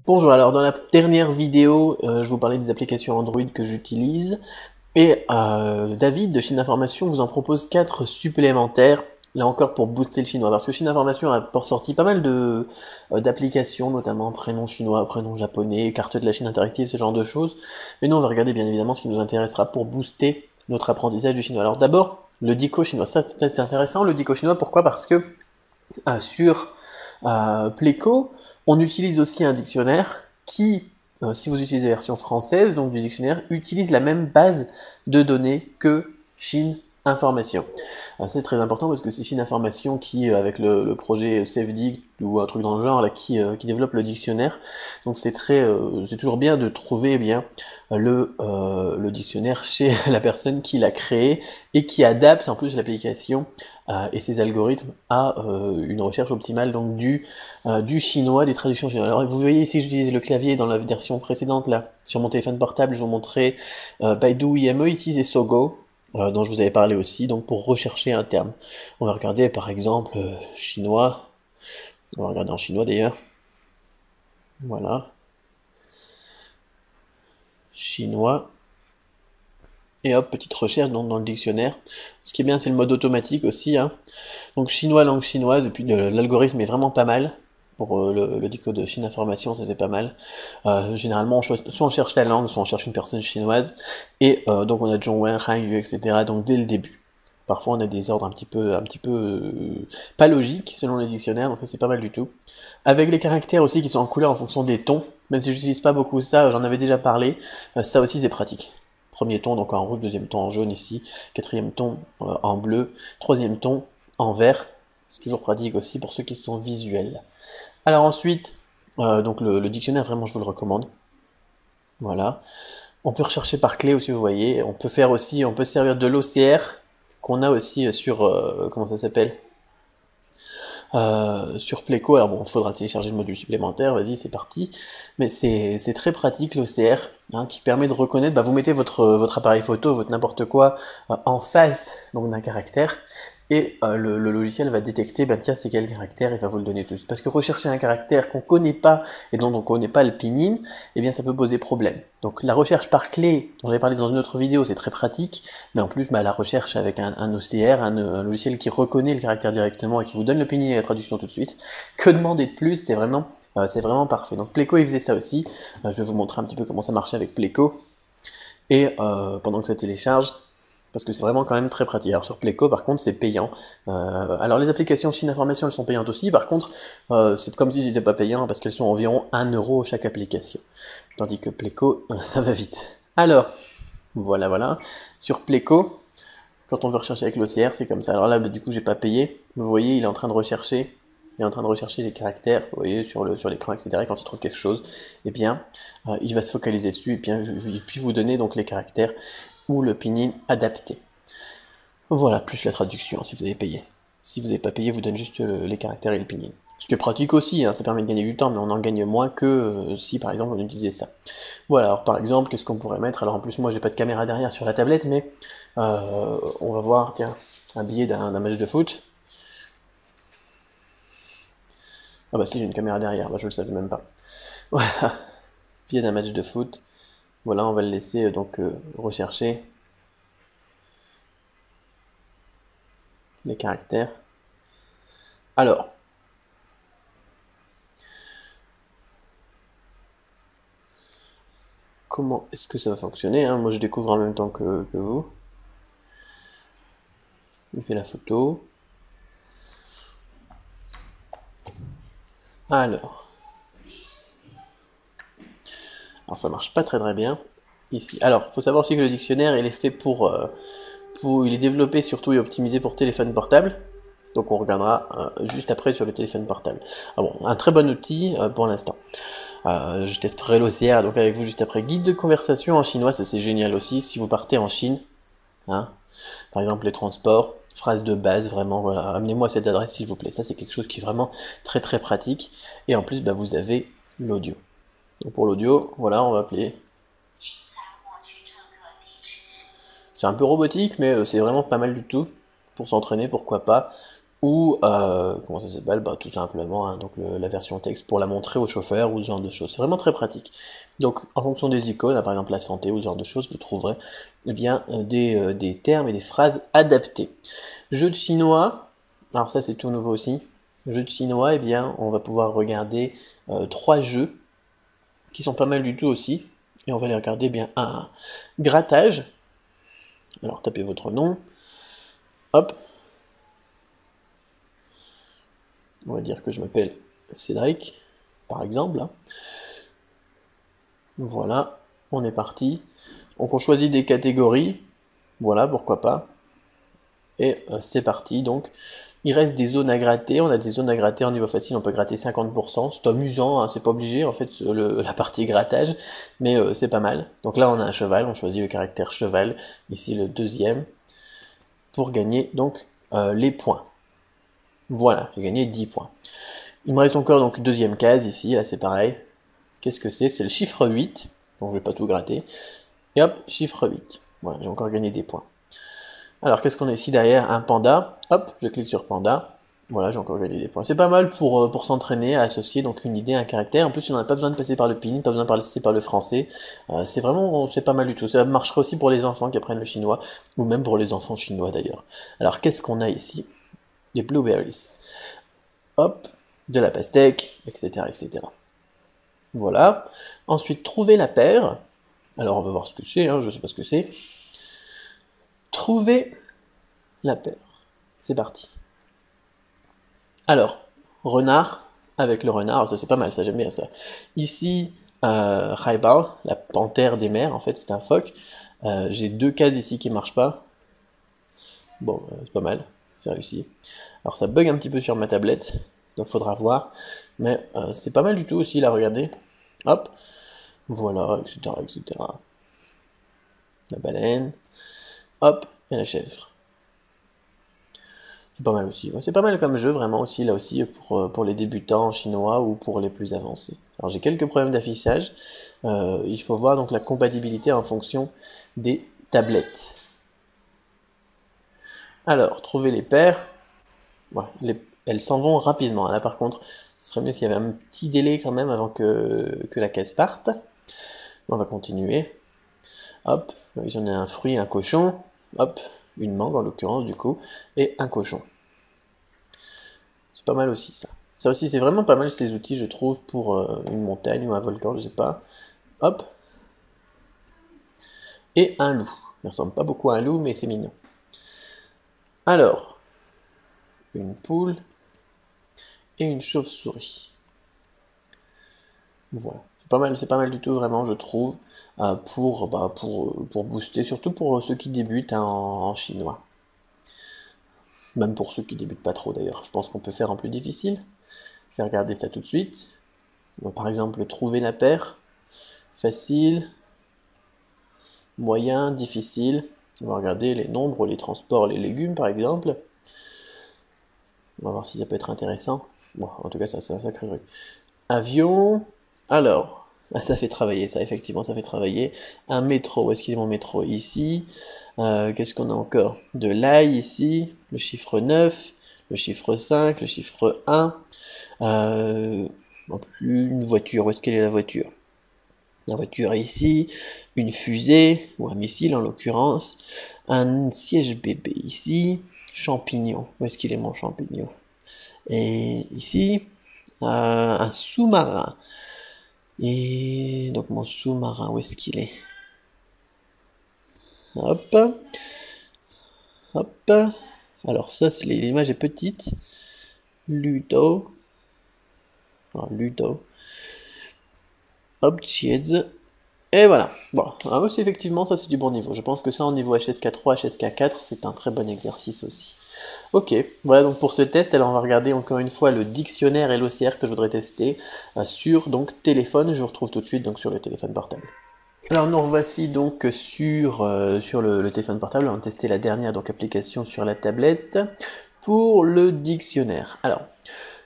Bonjour, alors dans la dernière vidéo, je vous parlais des applications Android que j'utilise et David de Chine Information vous en propose 4 supplémentaires, là encore pour booster le chinois, parce que Chine Information a sorti pas mal d'applications, notamment prénom chinois, prénom japonais, carte de la Chine interactive, ce genre de choses, mais nous on va regarder bien évidemment ce qui nous intéressera pour booster notre apprentissage du chinois. Alors d'abord, le dico chinois, ça c'est intéressant, le dico chinois, pourquoi? Parce que sur Pléco, on utilise aussi un dictionnaire qui, si vous utilisez la version française donc du dictionnaire, utilise la même base de données que Chine Information. C'est très important parce que c'est Chine Information qui, avec le projet SafeDict ou un truc dans le genre, là, qui développe le dictionnaire. Donc c'est toujours bien de trouver le dictionnaire chez la personne qui l'a créé et qui adapte en plus l'application et ses algorithmes à une recherche optimale donc du chinois, des traductions chinoises. Alors vous voyez ici j'utilise le clavier dans la version précédente là, sur mon téléphone portable je vous montrais Baidu IME, ici c'est Sogo, dont je vous avais parlé aussi, donc pour rechercher un terme. On va regarder par exemple chinois, on va regarder en chinois d'ailleurs, voilà, chinois, et hop, petite recherche donc, dans le dictionnaire. Ce qui est bien c'est le mode automatique aussi, hein. Donc chinois, langue chinoise, et puis l'algorithme est vraiment pas mal. Pour le dico de Chine Information, ça c'est pas mal. Généralement, soit on cherche la langue, soit on cherche une personne chinoise. Et donc on a Zhongwen, Hanyu, etc. Donc dès le début. Parfois on a des ordres un petit peu pas logiques selon les dictionnaires, donc ça c'est pas mal du tout. Avec les caractères aussi qui sont en couleur en fonction des tons, même si j'utilise pas beaucoup ça, j'en avais déjà parlé, ça aussi c'est pratique. Premier ton donc en rouge, deuxième ton en jaune ici, quatrième ton en bleu, troisième ton en vert. C'est toujours pratique aussi pour ceux qui sont visuels. Alors ensuite, donc le dictionnaire, vraiment je vous le recommande. Voilà. On peut rechercher par clé aussi, vous voyez. On peut faire aussi, on peut se servir de l'OCR qu'on a aussi sur, comment ça s'appelle? Sur Pléco. Alors bon, il faudra télécharger le module supplémentaire, vas-y, c'est parti. Mais c'est très pratique l'OCR, hein, qui permet de reconnaître, bah, vous mettez votre appareil photo, votre n'importe quoi, en face donc d'un caractère, et le logiciel va détecter, bah, tiens, c'est quel caractère, et va vous le donner tout de suite. Parce que rechercher un caractère qu'on ne connaît pas, et dont on ne connaît pas le pinyin, eh bien ça peut poser problème. Donc la recherche par clé, dont j'avais parlé dans une autre vidéo, c'est très pratique, mais en plus, bah, la recherche avec un OCR, un logiciel qui reconnaît le caractère directement et qui vous donne le pinyin et la traduction tout de suite, que demander de plus, c'est vraiment parfait. Donc Pléco il faisait ça aussi, je vais vous montrer un petit peu comment ça marchait avec Pléco, et pendant que ça télécharge, parce que c'est vraiment quand même très pratique. Alors sur Pléco par contre c'est payant. Alors les applications Chine Information elles sont payantes aussi, par contre c'est comme si c'était pas payant parce qu'elles sont environ 1 € chaque application. Tandis que Pléco ça va vite. Alors voilà. Sur Pléco, quand on veut rechercher avec l'OCR c'est comme ça. Alors là bah, du coup j'ai pas payé, vous voyez il est en train de rechercher. Il est en train de rechercher les caractères, vous voyez, sur l'écran, etc. Et quand il trouve quelque chose, eh bien, il va se focaliser dessus et puis vous donner donc les caractères ou le pinyin adapté. Voilà, plus la traduction si vous avez payé. Si vous n'avez pas payé, vous donne juste les caractères et le pinyin. Ce qui est pratique aussi, hein, ça permet de gagner du temps, mais on en gagne moins que si par exemple on utilisait ça. Voilà, alors par exemple, qu'est-ce qu'on pourrait mettre? Alors en plus, moi j'ai pas de caméra derrière sur la tablette, mais on va voir, tiens, un billet d'un match de foot. Ah bah si, j'ai une caméra derrière, bah je le savais même pas. Voilà, billet d'un match de foot. Voilà, on va le laisser donc rechercher les caractères. Alors, comment est-ce que ça va fonctionner, hein? Moi je découvre en même temps que vous. Il fait la photo. Alors ça marche pas très bien ici. Alors, il faut savoir aussi que le dictionnaire il est fait il est développé surtout et optimisé pour téléphone portable. Donc on regardera juste après sur le téléphone portable. Ah bon, un très bon outil pour l'instant. Je testerai l'OCR donc avec vous juste après. Guide de conversation en chinois, ça c'est génial aussi. Si vous partez en Chine, hein, par exemple les transports, phrase de base, vraiment, voilà, amenez-moi cette adresse s'il vous plaît. Ça c'est quelque chose qui est vraiment très pratique. Et en plus, bah, vous avez l'audio. Donc pour l'audio, voilà, on va appeler. C'est un peu robotique, mais c'est vraiment pas mal du tout. Pour s'entraîner, pourquoi pas. ou comment ça s'appelle? Bah, tout simplement hein, donc la version texte pour la montrer au chauffeur ou ce genre de choses. C'est vraiment très pratique. Donc en fonction des icônes, là, par exemple la santé ou ce genre de choses, vous trouverez eh bien, des termes et des phrases adaptés. Jeu de chinois, alors ça c'est tout nouveau aussi. Jeu de chinois, eh bien, on va pouvoir regarder 3 jeux qui sont pas mal du tout aussi. Et on va les regarder bien un à un. Grattage, alors tapez votre nom, hop, on va dire que je m'appelle Cédric, par exemple. Voilà, on est parti. Donc on choisit des catégories, voilà, pourquoi pas. Et c'est parti, donc il reste des zones à gratter, on a des zones à gratter en niveau facile, on peut gratter 50%, c'est amusant, hein, c'est pas obligé en fait la partie grattage, mais c'est pas mal. Donc là on a un cheval, on choisit le caractère cheval, ici le deuxième, pour gagner donc les points. Voilà, j'ai gagné 10 points. Il me reste encore donc deuxième case ici, là c'est pareil. Qu'est-ce que c'est? C'est le chiffre 8, donc je vais pas tout gratter. Et hop, chiffre 8. Voilà, j'ai encore gagné des points. Alors qu'est-ce qu'on a ici derrière? Un panda. Hop, je clique sur panda. Voilà, j'ai encore gagné des points. C'est pas mal pour s'entraîner à associer donc une idée à un caractère. En plus, on n'a pas besoin de passer par le pinyin, pas besoin de passer par le français. C'est pas mal du tout. Ça marchera aussi pour les enfants qui apprennent le chinois, ou même pour les enfants chinois d'ailleurs. Alors qu'est-ce qu'on a ici? Des blueberries. Hop, de la pastèque, etc., etc. Voilà. Ensuite, trouver la paire. Alors, on va voir ce que c'est, hein, je sais pas ce que c'est. Trouver la paire. C'est parti. Alors, renard avec le renard, ça c'est pas mal, ça j'aime bien ça. Ici, Haibao, la panthère des mers, en fait c'est un phoque. J'ai 2 cases ici qui marchent pas. Bon, c'est pas mal, j'ai réussi. Alors ça bug un petit peu sur ma tablette, donc faudra voir. Mais c'est pas mal du tout aussi, là, regardez. Hop, voilà, etc., etc. La baleine, hop, et la chèvre. C'est pas mal aussi. Ouais, c'est pas mal comme jeu, vraiment aussi, là aussi, pour les débutants en chinois ou pour les plus avancés. Alors j'ai quelques problèmes d'affichage. Il faut voir donc la compatibilité en fonction des tablettes. Alors, trouver les paires. Ouais, elles s'en vont rapidement. Là par contre, ce serait mieux s'il y avait un petit délai quand même avant que la case parte. On va continuer. Hop, ici on a un fruit, un cochon. Hop, une mangue en l'occurrence du coup, et un cochon. C'est pas mal aussi ça. Ça aussi c'est vraiment pas mal ces outils je trouve pour une montagne ou un volcan, je sais pas. Hop. Et un loup. Il ressemble pas beaucoup à un loup mais c'est mignon. Alors, une poule et une chauve-souris. Voilà. C'est pas mal du tout vraiment je trouve pour booster, surtout pour ceux qui débutent hein, en chinois. Même pour ceux qui débutent pas trop d'ailleurs. Je pense qu'on peut faire en plus difficile. Je vais regarder ça tout de suite. Donc, par exemple, trouver la paire. Facile, moyen, difficile. On va regarder les nombres, les transports, les légumes par exemple. On va voir si ça peut être intéressant. Bon, en tout cas, ça c'est un sacré truc. Avion. Alors, ça fait travailler, ça, effectivement, ça fait travailler. Un métro, où est-ce qu'il est mon métro? Ici. Qu'est-ce qu'on a encore? De l'ail ici, le chiffre 9, le chiffre 5, le chiffre 1. Une voiture, où est-ce qu'elle est la voiture? La voiture est ici, une fusée, ou un missile en l'occurrence, un siège bébé ici, champignon, où est-ce qu'il est mon champignon? Et ici, un sous-marin. Et donc mon sous-marin, où est-ce qu'il est? Hop, hop. Alors ça, l'image est petite. Ludo. Alors, Ludo. Hop, Chieds. Et voilà. Bon, alors aussi effectivement, ça c'est du bon niveau. Je pense que ça en niveau HSK3, HSK4, c'est un très bon exercice aussi. Ok, voilà donc pour ce test, alors on va regarder encore une fois le dictionnaire et l'OCR que je voudrais tester sur donc téléphone. Je vous retrouve tout de suite donc sur le téléphone portable. Alors nous revoici donc sur le téléphone portable. On va tester la dernière donc application sur la tablette pour le dictionnaire. Alors,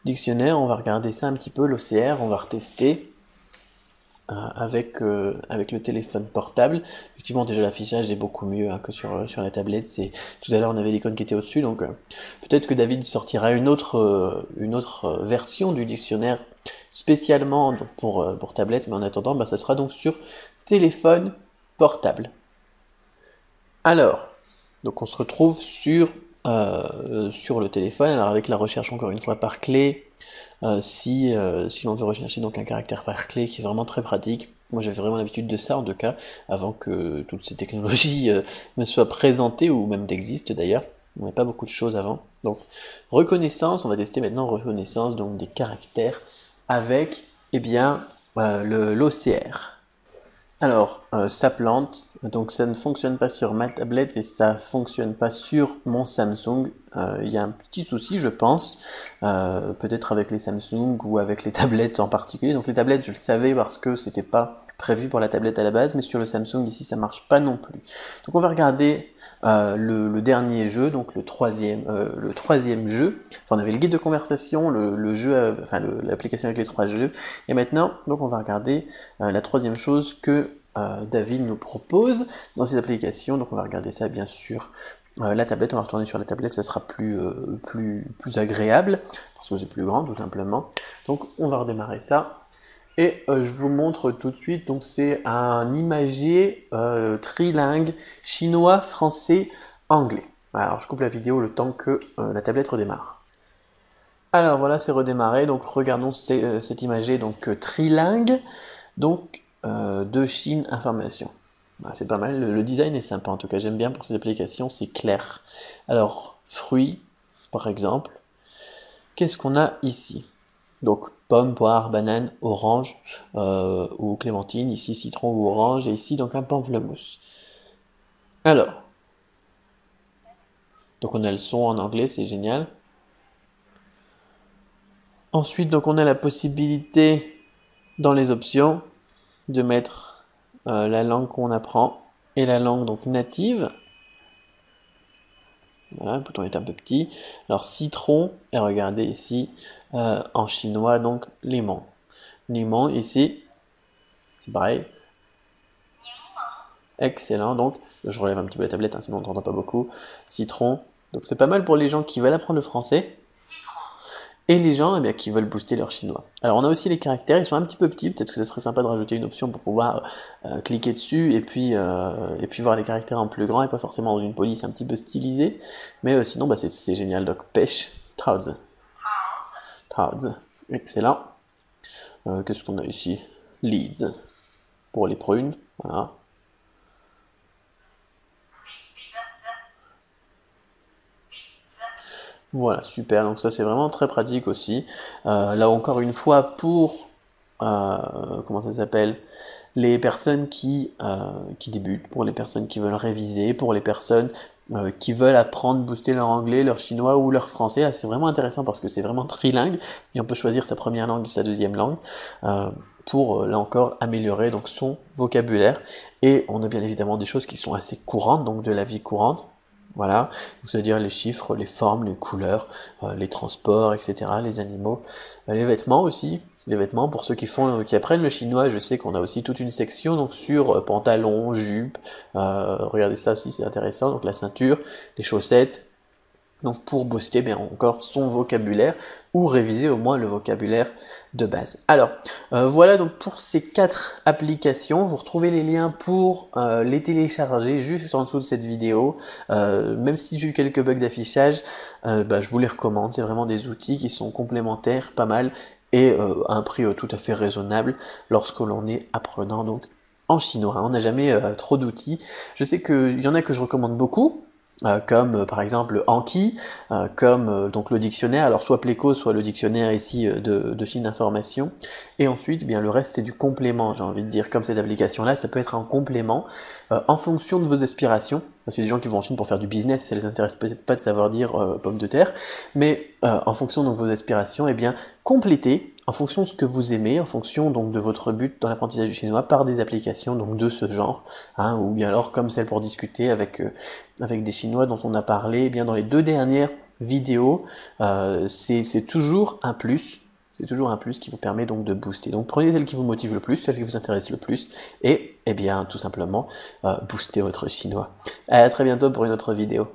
dictionnaire, on va regarder ça un petit peu, l'OCR, on va retester. avec le téléphone portable. Effectivement, déjà l'affichage est beaucoup mieux hein, que sur la tablette. Tout à l'heure on avait l'icône qui était au-dessus, donc peut-être que David sortira une autre version du dictionnaire spécialement donc, pour tablette, mais en attendant, bah, ça sera donc sur téléphone portable. Alors, donc on se retrouve sur le téléphone, alors avec la recherche encore une fois par clé, si l'on veut rechercher donc un caractère par clé qui est vraiment très pratique. Moi j'avais vraiment l'habitude de ça en tout cas, avant que toutes ces technologies me soient présentées ou même d'existent d'ailleurs. On n'avait pas beaucoup de choses avant. Donc reconnaissance, on va tester maintenant reconnaissance donc des caractères avec eh bien l'OCR. Alors, ça plante, donc ça ne fonctionne pas sur ma tablette et ça ne fonctionne pas sur mon Samsung. Il y a un petit souci, je pense, peut-être avec les Samsung ou avec les tablettes en particulier. Donc les tablettes, je le savais parce que c'était pas prévu pour la tablette à la base, mais sur le Samsung ici, ça marche pas non plus. Donc on va regarder le dernier jeu, donc le troisième jeu. Enfin, on avait le guide de conversation, le jeu, l'application avec les 3 jeux. Et maintenant, donc on va regarder la troisième chose que David nous propose dans ces applications. Donc on va regarder ça bien sûr. La tablette, on va retourner sur la tablette, ça sera plus agréable, parce que c'est plus grand tout simplement. Donc on va redémarrer ça. Et je vous montre tout de suite, donc c'est un imagier trilingue chinois, français, anglais. Alors je coupe la vidéo le temps que la tablette redémarre. Alors voilà, c'est redémarré, donc regardons cet imagier donc trilingue, donc de Chine Information. Ah, c'est pas mal, le design est sympa en tout cas, j'aime bien pour ces applications, c'est clair. Alors, fruits, par exemple, qu'est-ce qu'on a ici? Donc pomme, poire, banane, orange ou clémentine, ici citron ou orange, et ici donc un pamplemousse. Alors, donc on a le son en anglais, c'est génial. Ensuite, donc on a la possibilité dans les options de mettre la langue qu'on apprend et la langue donc native. Voilà, le bouton est un peu petit. Alors citron, et regardez ici, en chinois, donc limon. Limon, ici, c'est pareil. Excellent, donc je relève un petit peu la tablette, hein, sinon on n'entend pas beaucoup. Citron, donc c'est pas mal pour les gens qui veulent apprendre le français. Citron. Et les gens eh bien, qui veulent booster leur chinois. Alors on a aussi les caractères, ils sont un petit peu petits, peut-être que ça serait sympa de rajouter une option pour pouvoir cliquer dessus et puis voir les caractères en plus grand et pas forcément dans une police un petit peu stylisée. Mais sinon bah, c'est génial, donc pêche, Taozi. Excellent. Qu'est-ce qu'on a ici? Leads, pour les prunes, voilà. Voilà, super, donc ça c'est vraiment très pratique aussi. Là encore une fois, pour, comment ça s'appelle, les personnes qui débutent, pour les personnes qui veulent réviser, pour les personnes qui veulent apprendre, booster leur anglais, leur chinois ou leur français. Là c'est vraiment intéressant parce que c'est vraiment trilingue, et on peut choisir sa première langue et sa deuxième langue, pour là encore améliorer donc son vocabulaire. Et on a bien évidemment des choses qui sont assez courantes, donc de la vie courante. Voilà, c'est-à-dire les chiffres, les formes, les couleurs, les transports, etc., les animaux, les vêtements aussi. Les vêtements, pour ceux qui apprennent le chinois, je sais qu'on a aussi toute une section donc sur pantalon, jupe, regardez ça aussi, c'est intéressant, donc la ceinture, les chaussettes, donc pour booster bien encore son vocabulaire ou réviser au moins le vocabulaire de base. Alors voilà donc pour ces 4 applications, vous retrouvez les liens pour les télécharger juste en dessous de cette vidéo. Même si j'ai eu quelques bugs d'affichage, je vous les recommande, c'est vraiment des outils qui sont complémentaires, pas mal, et à un prix tout à fait raisonnable lorsque l'on est apprenant donc en chinois. On n'a jamais trop d'outils. Je sais qu'il y en a que je recommande beaucoup, comme par exemple Anki, comme donc le dictionnaire, alors soit Pléco, soit le dictionnaire ici de Chine Information, et ensuite eh bien le reste c'est du complément, j'ai envie de dire, comme cette application là, ça peut être un complément en fonction de vos aspirations, parce que des gens qui vont en Chine pour faire du business, ça les intéresse peut-être pas de savoir dire pomme de terre, mais en fonction de vos aspirations, eh bien complétez en fonction de ce que vous aimez, en fonction donc de votre but dans l'apprentissage du chinois par des applications donc de ce genre, hein, ou bien alors comme celle pour discuter avec des Chinois dont on a parlé eh bien dans les 2 dernières vidéos, c'est toujours un plus. C'est toujours un plus qui vous permet donc de booster. Donc prenez celle qui vous motive le plus, celle qui vous intéresse le plus, et eh bien tout simplement boostez votre chinois. À très bientôt pour une autre vidéo.